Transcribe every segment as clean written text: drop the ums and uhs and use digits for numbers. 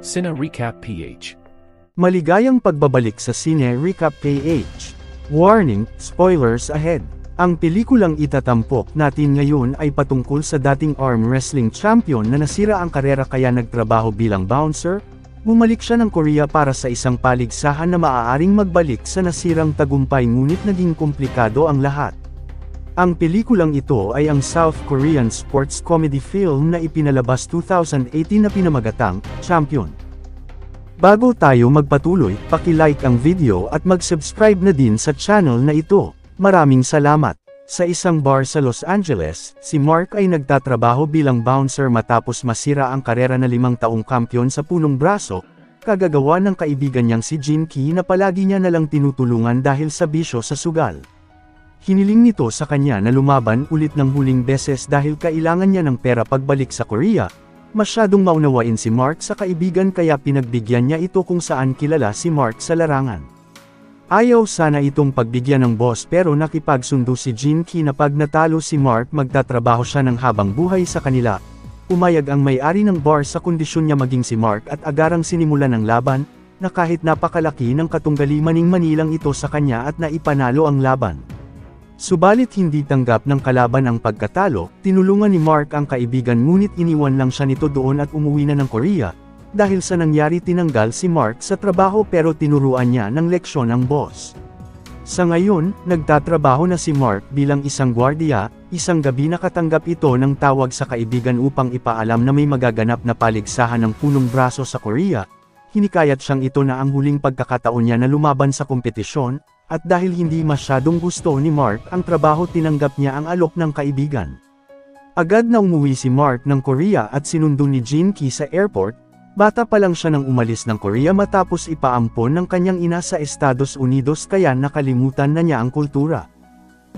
Cine Recap PH. Maligayang pagbabalik sa Cine Recap PH. Warning, spoilers ahead. Ang pelikulang itatampok natin ngayon ay patungkol sa dating arm wrestling champion na nasira ang karera kaya nagtrabaho bilang bouncer. Bumalik siya ng Korea para sa isang paligsahan na maaaring magbalik sa nasirang tagumpay ngunit naging komplikado ang lahat. Ang pelikulang ito ay ang South Korean sports comedy film na ipinalabas 2018 na pinamagatang Champion. Bago tayo magpatuloy, paki-like ang video at mag-subscribe na din sa channel na ito. Maraming salamat. Sa isang bar sa Los Angeles, si Mark ay nagtatrabaho bilang bouncer matapos masira ang karera na 5 taong kampiyon sa punong braso, kagagawa ng kaibigan niyang si Jin Ki na palagi niya nalang tinutulungan dahil sa bisyo sa sugal. Hiniling nito sa kanya na lumaban ulit ng huling beses dahil kailangan niya ng pera pagbalik sa Korea. Masyadong maunawain si Mark sa kaibigan kaya pinagbigyan niya ito kung saan kilala si Mark sa larangan. Ayaw sana itong pagbigyan ng boss pero nakipagsundo si Jin Ki na pag natalo si Mark magtatrabaho siya ng habang buhay sa kanila. Umayag ang may-ari ng bar sa kondisyon niya maging si Mark at agarang sinimulan ng laban, na kahit napakalaki ng katunggali maning-manilang ito sa kanya at naipanalo ang laban. Subalit hindi tanggap ng kalaban ang pagkatalo, tinulungan ni Mark ang kaibigan ngunit iniwan lang siya nito doon at umuwi na ng Korea. Dahil sa nangyari tinanggal si Mark sa trabaho pero tinuruan niya ng leksyon ang boss. Sa ngayon, nagtatrabaho na si Mark bilang isang gwardiya. Isang gabi nakatanggap ito ng tawag sa kaibigan upang ipaalam na may magaganap na paligsahan ng punong braso sa Korea. Hinikayat siyang ito na ang huling pagkakataon niya na lumaban sa kompetisyon, at dahil hindi masyadong gusto ni Mark ang trabaho tinanggap niya ang alok ng kaibigan. Agad na umuwi si Mark ng Korea at sinundo ni Jin Ki sa airport. Bata pa lang siya nang umalis ng Korea matapos ipaampon ng kanyang ina sa Estados Unidos kaya nakalimutan na niya ang kultura.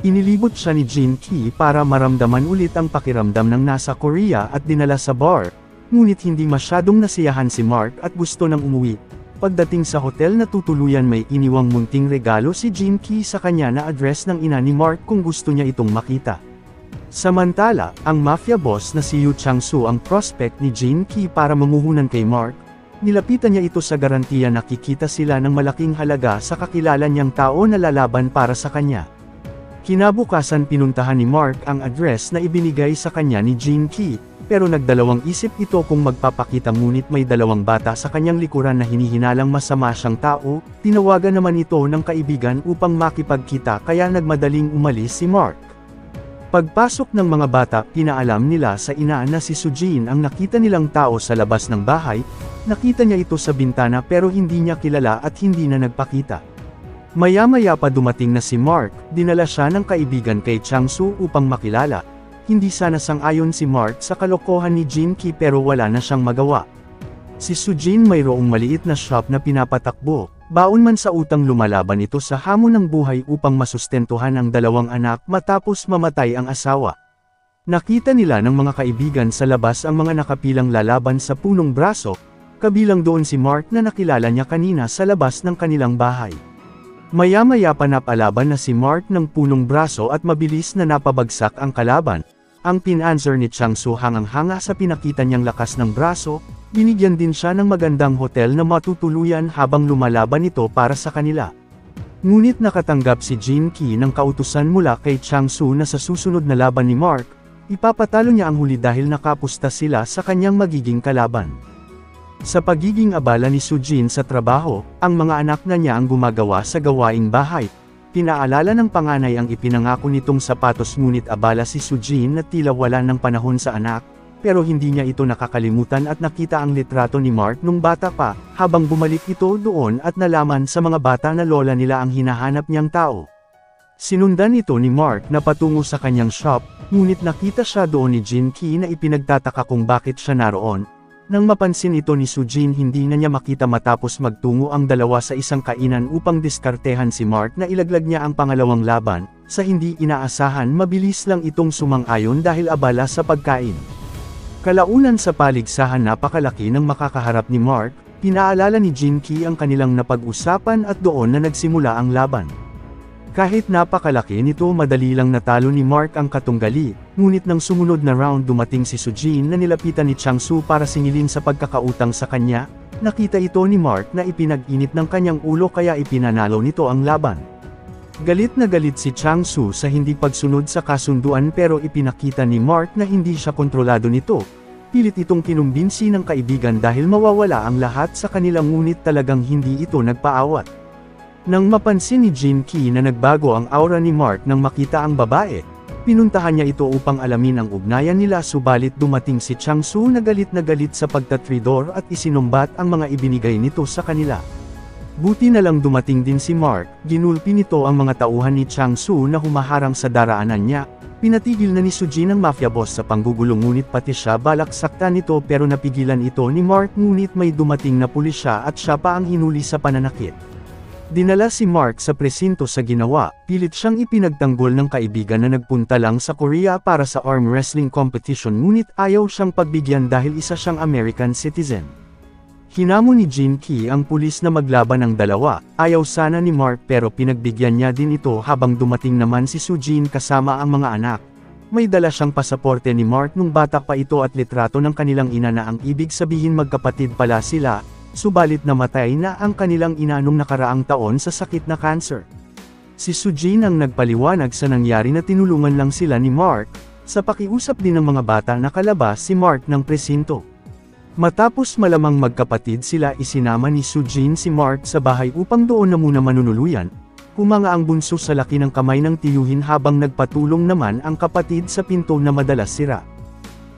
Inilibot siya ni Jin Ki para maramdaman ulit ang pakiramdam ng nasa Korea at dinala sa bar, ngunit hindi masyadong nasiyahan si Mark at gusto nang umuwi. Pagdating sa hotel na tutuluyan may iniwang munting regalo si Jin Ki sa kanya na address ng ina ni Mark kung gusto niya itong makita. Samantala, ang mafia boss na si Yu Chang-soo ang prospect ni Jin Ki para mamuhunan kay Mark. Nilapitan niya ito sa garantiya na kikita sila ng malaking halaga sa kakilala niyang tao na lalaban para sa kanya. Kinabukasan pinuntahan ni Mark ang address na ibinigay sa kanya ni Jin Ki, pero nagdalawang isip ito kung magpapakita ngunit may 2 bata sa kanyang likuran na hinihinalang masama siyang tao. Tinawagan naman ito ng kaibigan upang makipagkita kaya nagmadaling umalis si Mark. Pagpasok ng mga bata, pinaalam nila sa ina na si Sujin ang nakita nilang tao sa labas ng bahay. Nakita niya ito sa bintana pero hindi niya kilala at hindi na nagpakita. Maya-maya pa dumating na si Mark, dinala siya ng kaibigan kay Chang-soo upang makilala. Hindi sana sang-ayon si Mark sa kalokohan ni Jin Ki pero wala na siyang magawa. Si Sujin mayroong maliit na shop na pinapatakbo. Baon man sa utang lumalaban ito sa hamon ng buhay upang masustentuhan ang 2 anak matapos mamatay ang asawa. Nakita nila ng mga kaibigan sa labas ang mga nakapilang lalaban sa punong braso, kabilang doon si Mark na nakilala niya kanina sa labas ng kanilang bahay. Maya-maya pa napalaban na si Mark ng punong braso at mabilis na napabagsak ang kalaban. Ang pin-answer ni Chang-soo hangang-hanga sa pinakita niyang lakas ng braso. Binigyan din siya ng magandang hotel na matutuluyan habang lumalaban ito para sa kanila. Ngunit nakatanggap si Jin Ki ng kautusan mula kay Chang-soo na sa susunod na laban ni Mark, ipapatalo niya ang huli dahil nakapusta sila sa kanyang magiging kalaban. Sa pagiging abala ni Sujin sa trabaho, ang mga anak na niya ang gumagawa sa gawaing bahay. Pinaalala ng panganay ang ipinangako nitong sapatos ngunit abala si Sujin na tila wala ng panahon sa anak. Pero hindi niya ito nakakalimutan at nakita ang litrato ni Mark nung bata pa, habang bumalik ito doon at nalaman sa mga bata na lola nila ang hinahanap niyang tao. Sinundan ito ni Mark na patungo sa kanyang shop, ngunit nakita siya doon ni Jin Ki na ipinagtataka kung bakit siya naroon. Nang mapansin ito ni Sujin hindi na niya makita matapos magtungo ang 2 sa isang kainan upang diskartehan si Mark na ilaglag niya ang pangalawang laban, sa hindi inaasahan mabilis lang itong sumang-ayon dahil abala sa pagkain. Kalaunan sa paligsahan napakalaki ng makakaharap ni Mark, pinaalala ni Jin Ki ang kanilang napag-usapan at doon na nagsimula ang laban. Kahit napakalaki nito madali lang natalo ni Mark ang katunggali, ngunit nang sumunod na round dumating si Sujin na nilapitan ni Chang-soo para singilin sa pagkakautang sa kanya, nakita ito ni Mark na ipinag-init ng kanyang ulo kaya ipinanalo nito ang laban. Galit na galit si Chang-Su sa hindi pagsunod sa kasunduan pero ipinakita ni Mark na hindi siya kontrolado nito. Pilit itong kinumbinsi ng kaibigan dahil mawawala ang lahat sa kanilang ngunit talagang hindi ito nagpaawat. Nang mapansin ni Jin-Ki na nagbago ang aura ni Mark nang makita ang babae, pinuntahan niya ito upang alamin ang ugnayan nila subalit dumating si Chang-Su na galit sa pagtatridor at isinumbat ang mga ibinigay nito sa kanila. Buti na lang dumating din si Mark, ginulpi nito ang mga tauhan ni Chang-Su na humaharang sa daraanan niya, pinatigil na ni Sujin ang mafia boss sa panggugulo ngunit pati siya balak saktan nito pero napigilan ito ni Mark ngunit may dumating na pulisya at siya pa ang hinuli sa pananakit. Dinala si Mark sa presinto sa ginawa, pilit siyang ipinagtanggol ng kaibigan na nagpunta lang sa Korea para sa arm wrestling competition ngunit ayaw siyang pagbigyan dahil isa siyang American citizen. Hinamon ni Jin-Ki ang pulis na maglaban ng dalawa, ayaw sana ni Mark pero pinagbigyan niya din ito habang dumating naman si Sujin kasama ang mga anak. May dala siyang pasaporte ni Mark nung bata pa ito at litrato ng kanilang ina na ang ibig sabihin magkapatid pala sila. Subalit namatay na ang kanilang ina nung nakaraang taon sa sakit na cancer. Si Sujin ang nagpaliwanag sa nangyari na tinulungan lang sila ni Mark, sa pakiusap din ng mga bata na kalabas si Mark ng presinto. Matapos malamang magkapatid sila isinama ni Sujin si Mark sa bahay upang doon na muna manunuluyan, humanga ang bunso sa laki ng kamay ng tiyuhin habang nagpatulong naman ang kapatid sa pinto na madalas sira.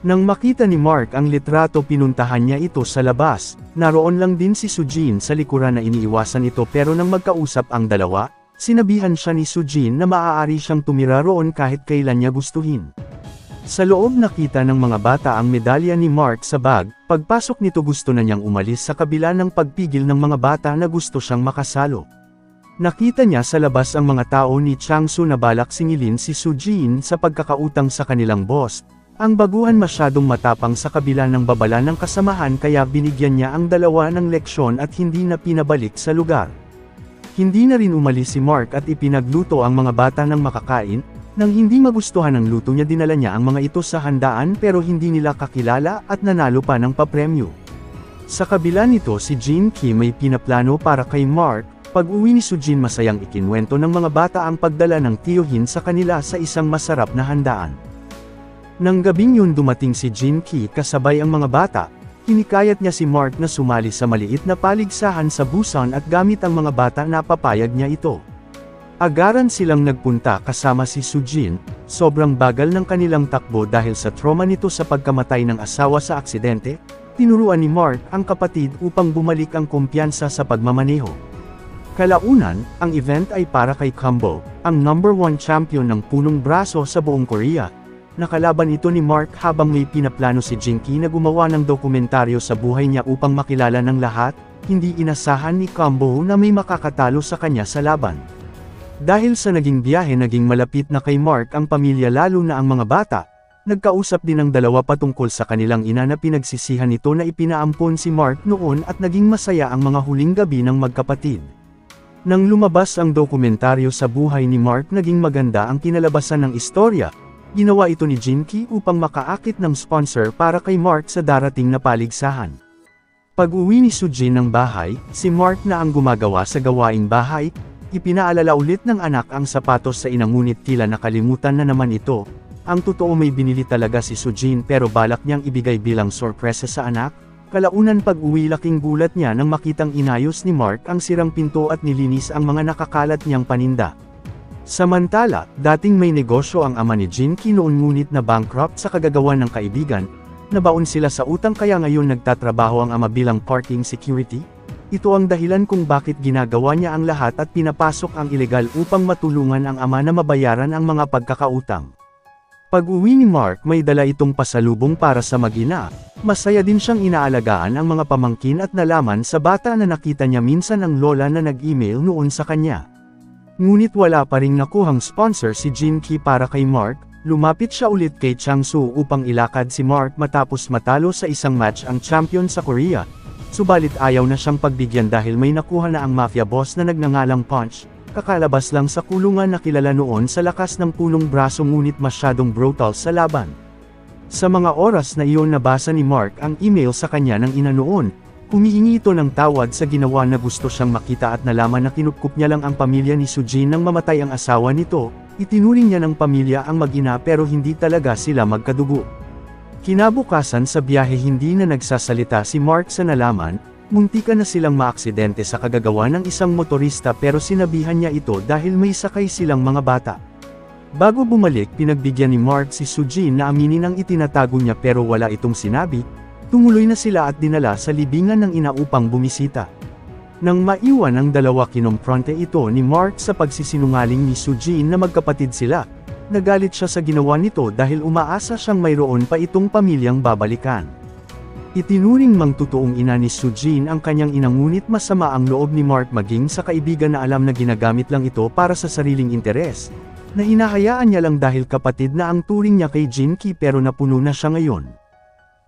Nang makita ni Mark ang litrato pinuntahan niya ito sa labas, naroon lang din si Sujin sa likuran na iniiwasan ito pero nang magkausap ang dalawa, sinabihan siya ni Sujin na maaari siyang tumira roon kahit kailan niya gustuhin. Sa loob nakita ng mga bata ang medalya ni Mark sa bag, pagpasok nito gusto na niyang umalis sa kabila ng pagpigil ng mga bata na gusto siyang makasalo. Nakita niya sa labas ang mga tao ni Chang-Su na balak singilin si Sujin sa pagkakautang sa kanilang boss. Ang baguhan masyadong matapang sa kabila ng babala ng kasamahan kaya binigyan niya ang dalawa ng leksyon at hindi na pinabalik sa lugar. Hindi na rin umalis si Mark at ipinagluto ang mga bata ng makakain, nang hindi magustuhan ang luto niya dinala niya ang mga ito sa handaan pero hindi nila kakilala at nanalo pa ng papremyo. Sa kabila nito si Jin-Ki may pinaplano para kay Mark, pag-uwi ni Sujin masayang ikinwento ng mga bata ang pagdala ng tiyuhin sa kanila sa isang masarap na handaan. Nang gabing yun dumating si Jin-Ki kasabay ang mga bata, hinikayat niya si Mark na sumali sa maliit na paligsahan sa Busan at gamit ang mga bata na papayag niya ito. Agaran silang nagpunta kasama si Sujin, sobrang bagal ng kanilang takbo dahil sa trauma nito sa pagkamatay ng asawa sa aksidente, tinuruan ni Mark ang kapatid upang bumalik ang kumpiyansa sa pagmamaneho. Kalaunan, ang event ay para kay Kambo, ang #1 champion ng punong braso sa buong Korea. Nakalaban ito ni Mark habang may pinaplano si Jin-Ki na gumawa ng dokumentaryo sa buhay niya upang makilala ng lahat, hindi inasahan ni Kambo na may makakatalo sa kanya sa laban. Dahil sa naging biyahe naging malapit na kay Mark ang pamilya lalo na ang mga bata, nagkausap din ang dalawa patungkol sa kanilang ina na pinagsisihan nito na ipinaampon si Mark noon at naging masaya ang mga huling gabi ng magkapatid. Nang lumabas ang dokumentaryo sa buhay ni Mark naging maganda ang kinalabasan ng istorya. Ginawa ito ni Jin-Ki upang makaakit ng sponsor para kay Mark sa darating na paligsahan. Pag-uwi ni Sujin ng bahay, si Mark na ang gumagawa sa gawaing bahay, ipinaalala ulit ng anak ang sapatos sa ina ngunit tila nakalimutan na naman ito. Ang totoo may binili talaga si Sujin pero balak niyang ibigay bilang sorpresa sa anak. Kalaunan pag-uwi laking gulat niya nang makitang inayos ni Mark ang sirang pinto at nilinis ang mga nakakalat niyang paninda. Samantala, dating may negosyo ang ama ni Jin-Ki noon ngunit na bankrupt sa kagagawan ng kaibigan, nabaon sila sa utang kaya ngayon nagtatrabaho ang ama bilang parking security. Ito ang dahilan kung bakit ginagawa niya ang lahat at pinapasok ang ilegal upang matulungan ang ama na mabayaran ang mga pagkakautang. Pag-uwi ni Mark may dala itong pasalubong para sa mag-ina, masaya din siyang inaalagaan ang mga pamangkin at nalaman sa bata na nakita niya minsan ang lola na nag-email noon sa kanya. Ngunit wala pa ring nakuhang sponsor si Jin-Ki para kay Mark, lumapit siya ulit kay Chang-Su upang ilakad si Mark matapos matalo sa isang match ang champion sa Korea. Subalit ayaw na siyang pagbigyan dahil may nakuha na ang mafia boss na nagngangalang Punch, kakalabas lang sa kulungan na kilala noon sa lakas ng punong braso ngunit masyadong brutal sa laban. Sa mga oras na iyon nabasa ni Mark ang email sa kanya ng ina noon, Humihingi ito ng tawad sa ginawa na gusto siyang makita at nalaman na kinupkup niya lang ang pamilya ni Sujin nang mamatay ang asawa nito. Itinuring niya ng pamilya ang mag-ina pero hindi talaga sila magkadugo. Kinabukasan sa biyahe hindi na nagsasalita si Mark sa nalaman, muntikan na silang maaksidente sa kagagawa ng isang motorista pero sinabihan niya ito dahil may sakay silang mga bata. Bago bumalik pinagbigyan ni Mark si Sujin na aminin ang itinatago niya pero wala itong sinabi, tumuloy na sila at dinala sa libingan ng ina upang bumisita. Nang maiwan ang dalawa kinompronte ito ni Mark sa pagsisinungaling ni Sujin na magkapatid sila. Nagalit siya sa ginawa nito dahil umaasa siyang mayroon pa itong pamilyang babalikan. Itinuring mang totoong ina ni Sujin ang kanyang ina ngunit masama ang loob ni Mark maging sa kaibigan na alam na ginagamit lang ito para sa sariling interes. Na hinahayaan niya lang dahil kapatid na ang turing niya kay Jinki pero napuno na siya ngayon.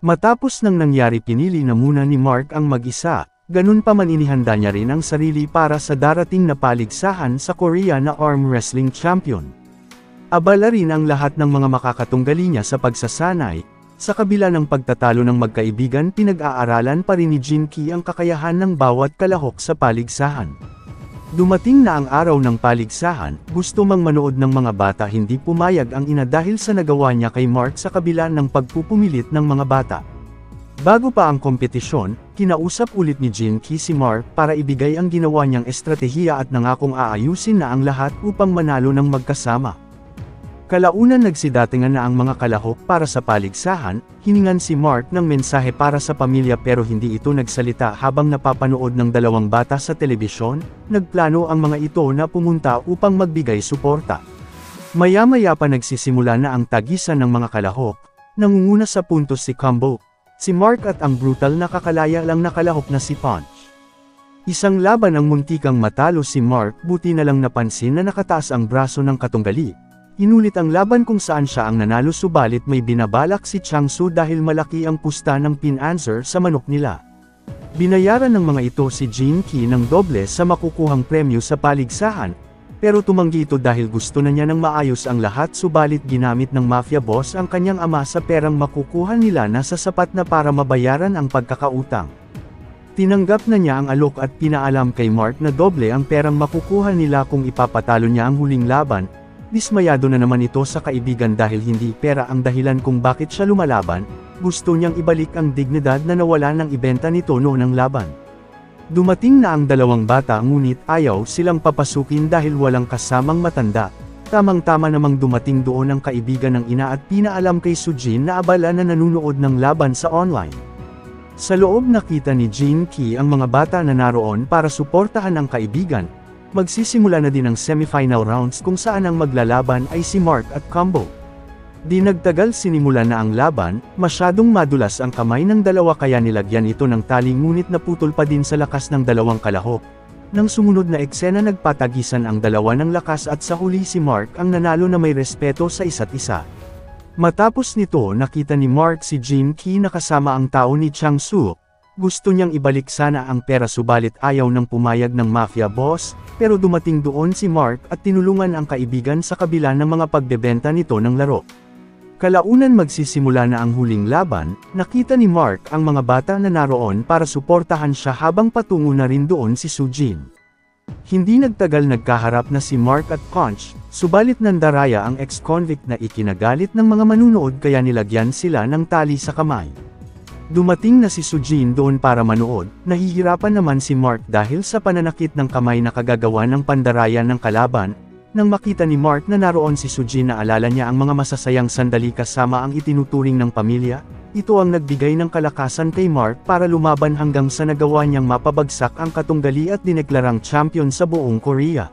Matapos nang nangyari pinili na muna ni Mark ang mag-isa. Ganun pa man inihanda niya rin ang sarili para sa darating na paligsahan sa Korea na arm wrestling champion. Abala rin ang lahat ng mga makakatunggali niya sa pagsasanay. Sa kabila ng pagtatalo ng magkaibigan pinag-aaralan pa rin ni Jinki ang kakayahan ng bawat kalahok sa paligsahan. Dumating na ang araw ng paligsahan, gusto mang manood ng mga bata hindi pumayag ang ina dahil sa nagawa niya kay Mark sa kabila ng pagpupumilit ng mga bata. Bago pa ang kompetisyon, kinausap ulit ni Jinki si Mark para ibigay ang ginawa niyang estratehiya at nangakong aayusin na ang lahat upang manalo ng magkasama. Kalaunan nagsidatingan na ang mga kalahok para sa paligsahan, hiningan si Mark ng mensahe para sa pamilya pero hindi ito nagsalita habang napapanood ng dalawang bata sa telebisyon, nagplano ang mga ito na pumunta upang magbigay suporta. Maya-maya pa nagsisimula na ang tagisan ng mga kalahok, nangunguna sa puntos si Combo. Si Mark at ang brutal na kakalaya lang nakalahok na si Punch. Isang laban ang muntikang matalo si Mark buti na lang napansin na nakataas ang braso ng katunggali. Inulit ang laban kung saan siya ang nanalo subalit may binabalak si Changsu dahil malaki ang pusta ng pin-answer sa manok nila. Binayaran ng mga ito si Jinki ng doble sa makukuhang premyo sa paligsahan. Pero tumanggi ito dahil gusto na niya ng maayos ang lahat subalit ginamit ng mafia boss ang kanyang ama sa perang makukuha nila na sasapat na para mabayaran ang pagkakautang. Tinanggap na niya ang alok at pinaalam kay Mark na doble ang perang makukuha nila kung ipapatalo niya ang huling laban. Dismayado na naman ito sa kaibigan dahil hindi pera ang dahilan kung bakit siya lumalaban, gusto niyang ibalik ang dignidad na nawala ng ibenta nito noon ng laban. Dumating na ang dalawang bata ngunit ayaw silang papasukin dahil walang kasamang matanda. Tamang-tama namang dumating doon ang kaibigan ng ina at pinaalam kay Sujin na abala na nanunood ng laban sa online. Sa loob nakita ni Jinki ang mga bata na naroon para suportahan ang kaibigan. Magsisimula na din ang semifinal rounds kung saan ang maglalaban ay si Mark at Combo. Di nagtagal sinimula na ang laban, masyadong madulas ang kamay ng dalawa kaya nilagyan ito ng tali ngunit naputol pa din sa lakas ng dalawang kalahok. Nang sumunod na eksena nagpatagisan ang dalawa ng lakas at sa huli si Mark ang nanalo na may respeto sa isa't isa. Matapos nito nakita ni Mark si Jinki na kasama ang tao ni Changsu. Gusto niyang ibalik sana ang pera subalit ayaw ng pumayag ng mafia boss, pero dumating doon si Mark at tinulungan ang kaibigan sa kabila ng mga pagbebenta nito ng laro. Kalaunan magsisimula na ang huling laban, nakita ni Mark ang mga bata na naroon para suportahan siya habang patungo na rin doon si Sujin. Hindi nagtagal nagkaharap na si Mark at Punch, subalit nandaraya ang ex-convict na ikinagalit ng mga manunood kaya nilagyan sila ng tali sa kamay. Dumating na si Sujin doon para manood, nahihirapan naman si Mark dahil sa pananakit ng kamay na kagagawa ng pandarayan ng kalaban. Nang makita ni Mark na naroon si Sujin na alala niya ang mga masasayang sandali kasama ang itinuturing ng pamilya, ito ang nagbigay ng kalakasan kay Mark para lumaban hanggang sa nagawa niyang mapabagsak ang katunggali at dineklarang champion sa buong Korea.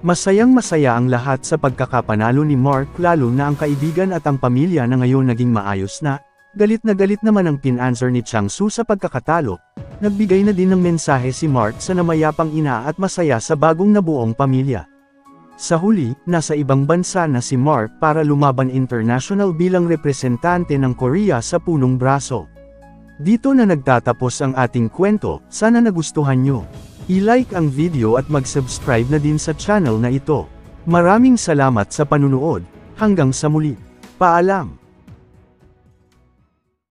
Masayang masaya ang lahat sa pagkakapanalo ni Mark lalo na ang kaibigan at ang pamilya na ngayon naging maayos na. Galit na galit naman ang pin-answer ni Changsu sa pagkakatalo. Nagbigay na din ng mensahe si Mark sa namayapang ina at masaya sa bagong nabuong pamilya. Sa huli, nasa ibang bansa na si Mark para lumaban international bilang representante ng Korea sa punong braso. Dito na nagtatapos ang ating kwento, sana nagustuhan nyo. I-like ang video at mag-subscribe na din sa channel na ito. Maraming salamat sa panunood, hanggang sa muli. Paalam!